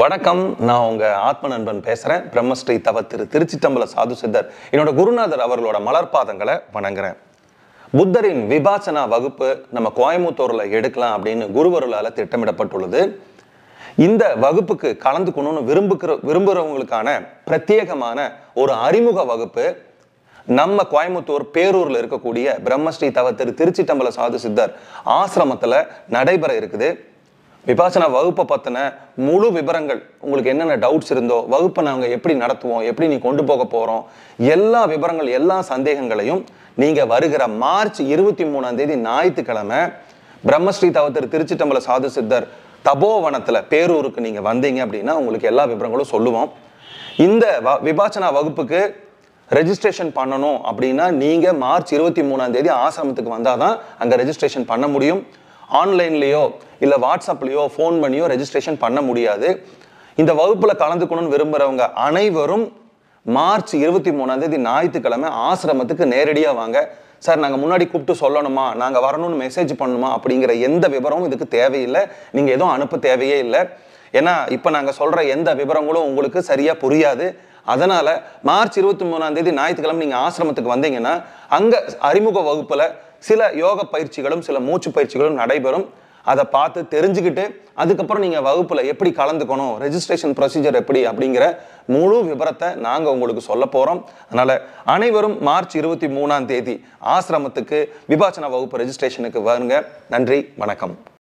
வணக்கம். நான் உங்க ஆத்ம நண்பன் பேசுறேன். பிரம்மஸ்ரீ தவ திருச்சிட்டம்பல சாது சித்தர் என்னோட குருநாதர் அவர்களோட மலர்பாதங்களை வணங்குறேன். புத்தரின் விபாசனா வகுப்பு நம்ம கோயம்புத்தூர்ல எடுக்கலாம் அப்படின்னு குருவருளால திட்டமிடப்பட்டுள்ளது. இந்த வகுப்புக்கு கலந்துக்கணும்னு விரும்புகிறவங்களுக்கான பிரத்யேகமான ஒரு அறிமுக வகுப்பு நம்ம கோயம்புத்தூர் பேரூர்ல இருக்கக்கூடிய பிரம்மஸ்ரீ தவ திருச்சிட்டம்பல சாது சித்தர் ஆசிரமத்துல நடைபெற இருக்குது. விபாசனா வகுப்பை பற்றின முழு விவரங்கள், உங்களுக்கு என்னென்ன டவுட்ஸ் இருந்தோ, வகுப்பை நாங்கள் எப்படி நடத்துவோம், எப்படி நீ கொண்டு போக போகிறோம், எல்லா விவரங்கள், எல்லா சந்தேகங்களையும் நீங்கள் வருகிற மார்ச் 23 ஞாயிற்றுக்கிழமை பிரம்மஸ்ரீ தவ திருச்சிட்டம்பல சாது சித்தர் தபோவனத்தில் பேரூருக்கு நீங்கள் வந்தீங்க அப்படின்னா உங்களுக்கு எல்லா விவரங்களும் சொல்லுவோம். இந்த விபாசனா வகுப்புக்கு ரெஜிஸ்ட்ரேஷன் பண்ணணும் அப்படின்னா நீங்கள் மார்ச் 23 ஆசிரமத்துக்கு வந்தால் தான் அங்கே ரெஜிஸ்ட்ரேஷன் பண்ண முடியும். ஆன்லைன்லேயோ இல்லை வாட்ஸ்அப்லேயோ ஃபோன் பண்ணியோ ரெஜிஸ்ட்ரேஷன் பண்ண முடியாது. இந்த வகுப்பில் கலந்துக்கணும்னு விரும்புகிறவங்க அனைவரும் மார்ச் 23 ஞாயிற்றுக்கிழமை ஆசிரமத்துக்கு நேரடியாக வாங்க. சார், நாங்கள் முன்னாடி கூப்பிட்டு சொல்லணுமா, நாங்கள் வரணும்னு மெசேஜ் பண்ணணுமா அப்படிங்கிற எந்த விவரமும் இதுக்கு தேவையில்லை. நீங்கள் எதுவும் அனுப்ப தேவையே இல்லை. ஏன்னா இப்போ நாங்கள் சொல்கிற எந்த விவரங்களும் உங்களுக்கு சரியாக புரியாது. அதனால் மார்ச் 23 ஞாயிற்றுக்கிழமை நீங்கள் ஆசிரமத்துக்கு வந்தீங்கன்னா அங்கே அறிமுக வகுப்பில் சில யோக பயிற்சிகளும் சில மூச்சு பயிற்சிகளும் நடைபெறும். அதை பார்த்து தெரிஞ்சுக்கிட்டு அதுக்கப்புறம் நீங்கள் வகுப்பில் எப்படி கலந்துக்கணும், ரெஜிஸ்ட்ரேஷன் ப்ரொசீஜர் எப்படி அப்படிங்கிற முழு விவரத்தை நாங்கள் உங்களுக்கு சொல்ல போகிறோம். அதனால் அனைவரும் மார்ச் 23 ஆசிரமத்துக்கு விபாசனா வகுப்பு ரெஜிஸ்ட்ரேஷனுக்கு வாருங்க. நன்றி, வணக்கம்.